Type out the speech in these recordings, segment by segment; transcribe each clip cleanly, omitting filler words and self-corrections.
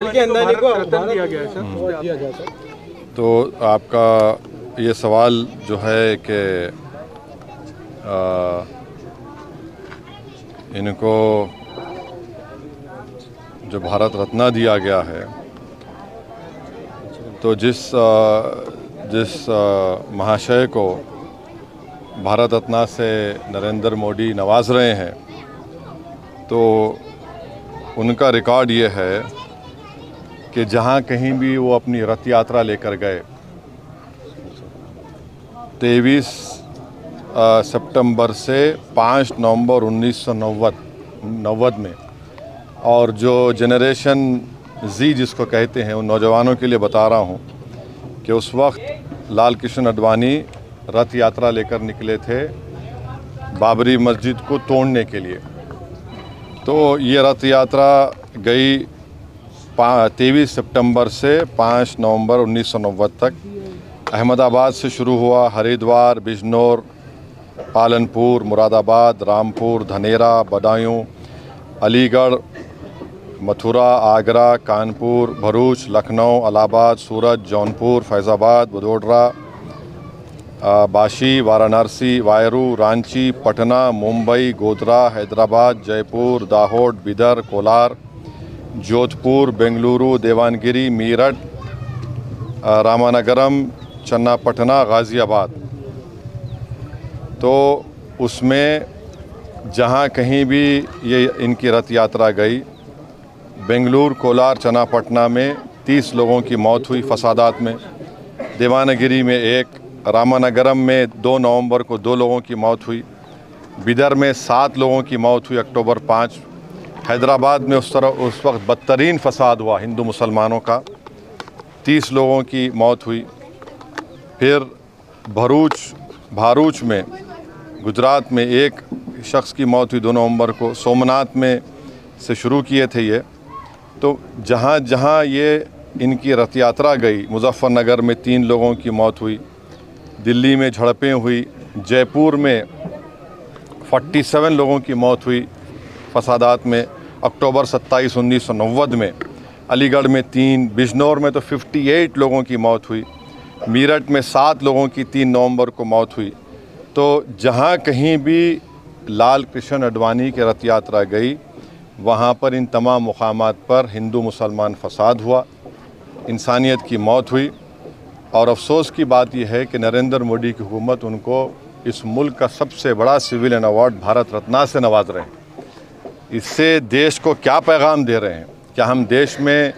अंदाजे को दिया गया है सर, दिया गया सर। तो आपका ये सवाल जो है कि इनको जो भारत रत्न दिया गया है, तो जिस महाशय को भारत रत्न से नरेंद्र मोदी नवाज रहे हैं, तो उनका रिकॉर्ड ये है कि जहाँ कहीं भी वो अपनी रथ यात्रा लेकर गए 23 सितंबर से 5 नवंबर 1990 में, और जो जनरेशन जी जिसको कहते हैं उन नौजवानों के लिए बता रहा हूँ कि उस वक्त लाल कृष्ण आडवाणी रथ यात्रा लेकर निकले थे बाबरी मस्जिद को तोड़ने के लिए। तो ये रथ यात्रा गई 23 सितंबर से 5 नवंबर 1990 तक। अहमदाबाद से शुरू हुआ, हरिद्वार, बिजनौर, पालनपुर, मुरादाबाद, रामपुर, धनेरा, बदायूं, अलीगढ़, मथुरा, आगरा, कानपुर, भरूच, लखनऊ, इलाहाबाद, सूरत, जौनपुर, फैज़ाबाद, वडोदरा, बाशी, वाराणसी, वायरू, रांची, पटना, मुंबई, गोधरा, हैदराबाद, जयपुर, दाहोद, बिदर, कोलार, जोधपुर, बेंगलुरु, देवानगिरी, मीरठ, रामानगरम, चन्नापटना, गाज़ियाबाद। तो उसमें जहाँ कहीं भी ये इनकी रथ यात्रा गई, बेंगलुरु, कोलार, चन्नापटना में 30 लोगों की मौत हुई फसादात में, देवानगिरी में 1, रामानगरम में 2 नवंबर को 2 लोगों की मौत हुई, बिदर में 7 लोगों की मौत हुई अक्टूबर 5, हैदराबाद में उस वक्त बदतरीन फसाद हुआ हिंदू मुसलमानों का, 30 लोगों की मौत हुई। फिर भारूच में गुजरात में 1 शख्स की मौत हुई 2 नवंबर को। सोमनाथ में से शुरू किए थे ये। तो जहाँ जहाँ ये इनकी रथ यात्रा गई, मुजफ्फरनगर में 3 लोगों की मौत हुई, दिल्ली में झड़पें हुई, जयपुर में 47 लोगों की मौत हुई फसादात में अक्टूबर 27, 1990 में, अलीगढ़ में 3, बिजनौर में तो 58 लोगों की मौत हुई, मीरठ में 7 लोगों की 3 नवंबर को मौत हुई। तो जहाँ कहीं भी लाल कृष्ण आडवाणी की रथ यात्रा गई, वहाँ पर इन तमाम मुकामात पर हिंदू मुसलमान फसाद हुआ, इंसानियत की मौत हुई। और अफसोस की बात यह है कि नरेंद्र मोदी की हुकूमत उनको इस मुल्क का सबसे बड़ा सिविलियन अवार्ड भारत रत्न से नवाज रहे हैं। इससे देश को क्या पैगाम दे रहे हैं? क्या हम देश में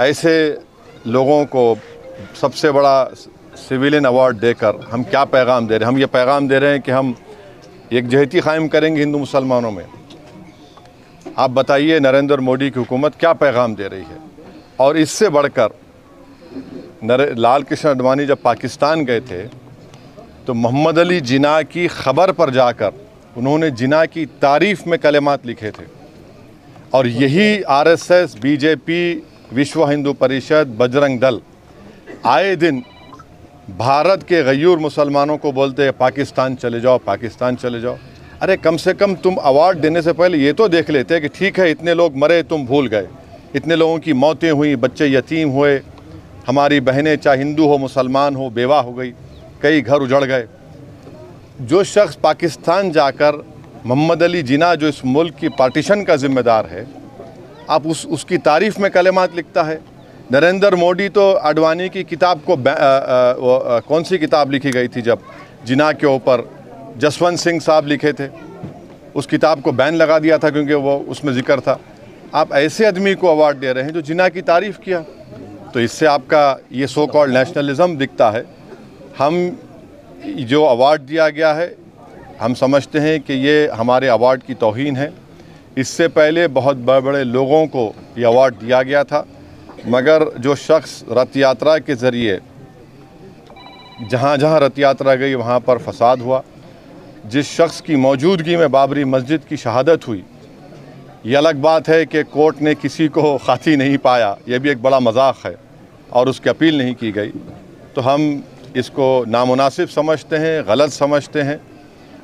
ऐसे लोगों को सबसे बड़ा सिविलियन अवार्ड देकर हम क्या पैगाम दे रहे हैं? हम ये पैगाम दे रहे हैं कि हम एकजहती कायम करेंगे हिंदू मुसलमानों में। आप बताइए नरेंद्र मोदी की हुकूमत क्या पैगाम दे रही है? और इससे बढ़कर लाल कृष्ण आडवाणी जब पाकिस्तान गए थे तो मोहम्मद अली जिन्ना की ख़बर पर जाकर उन्होंने जिन्ना की तारीफ़ में कलेमात लिखे थे। और यही आरएसएस, बीजेपी, विश्व हिंदू परिषद, बजरंग दल आए दिन भारत के गयूर मुसलमानों को बोलते हैं पाकिस्तान चले जाओ, पाकिस्तान चले जाओ। अरे कम से कम तुम अवार्ड देने से पहले ये तो देख लेते कि ठीक है इतने लोग मरे, तुम भूल गए, इतने लोगों की मौतें हुई, बच्चे यतीम हुए, हमारी बहनें चाहे हिंदू हो मुसलमान हो बेवा हो गई, कई घर उजड़ गए। जो शख्स पाकिस्तान जाकर मोहम्मद अली जिन्ना जो इस मुल्क की पार्टीशन का ज़िम्मेदार है, आप उसकी तारीफ़ में कलेमात लिखता है। नरेंद्र मोदी तो आडवाणी की किताब को कौन सी किताब लिखी गई थी जब जिन्ना के ऊपर जसवंत सिंह साहब लिखे थे, उस किताब को बैन लगा दिया था क्योंकि वो उसमें ज़िक्र था। आप ऐसे आदमी को अवार्ड दे रहे हैं जो जिन्ना की तारीफ़ किया। तो इससे आपका ये सो कॉल्ड नेशनलिज़म दिखता है। हम जो अवार्ड दिया गया है, हम समझते हैं कि ये हमारे अवार्ड की तौहीन है। इससे पहले बहुत बड़े बड़े लोगों को ये अवार्ड दिया गया था, मगर जो शख्स रथ यात्रा के ज़रिए जहाँ जहाँ रथ यात्रा गई वहाँ पर फसाद हुआ, जिस शख्स की मौजूदगी में बाबरी मस्जिद की शहादत हुई, ये अलग बात है कि कोर्ट ने किसी को खाती नहीं पाया, यह भी एक बड़ा मजाक है, और उसकी अपील नहीं की गई। तो हम इसको नामुनासिब समझते हैं, गलत समझते हैं,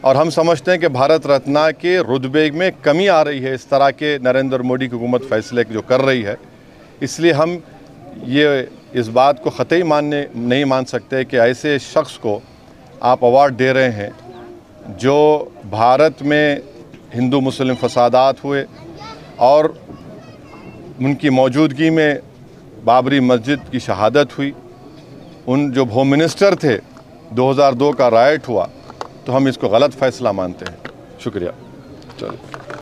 और हम समझते हैं कि भारत रत्न के रुतबे में कमी आ रही है इस तरह के नरेंद्र मोदी की हुकूमत फ़ैसले जो कर रही है। इसलिए हम ये इस बात को ख़तई नहीं मान सकते कि ऐसे शख्स को आप अवार्ड दे रहे हैं जो भारत में हिंदू मुस्लिम फसादात हुए और उनकी मौजूदगी में बाबरी मस्जिद की शहादत हुई, उन जो होम मिनिस्टर थे 2002 का राइट हुआ, तो हम इसको गलत फ़ैसला मानते हैं। शुक्रिया। चलो।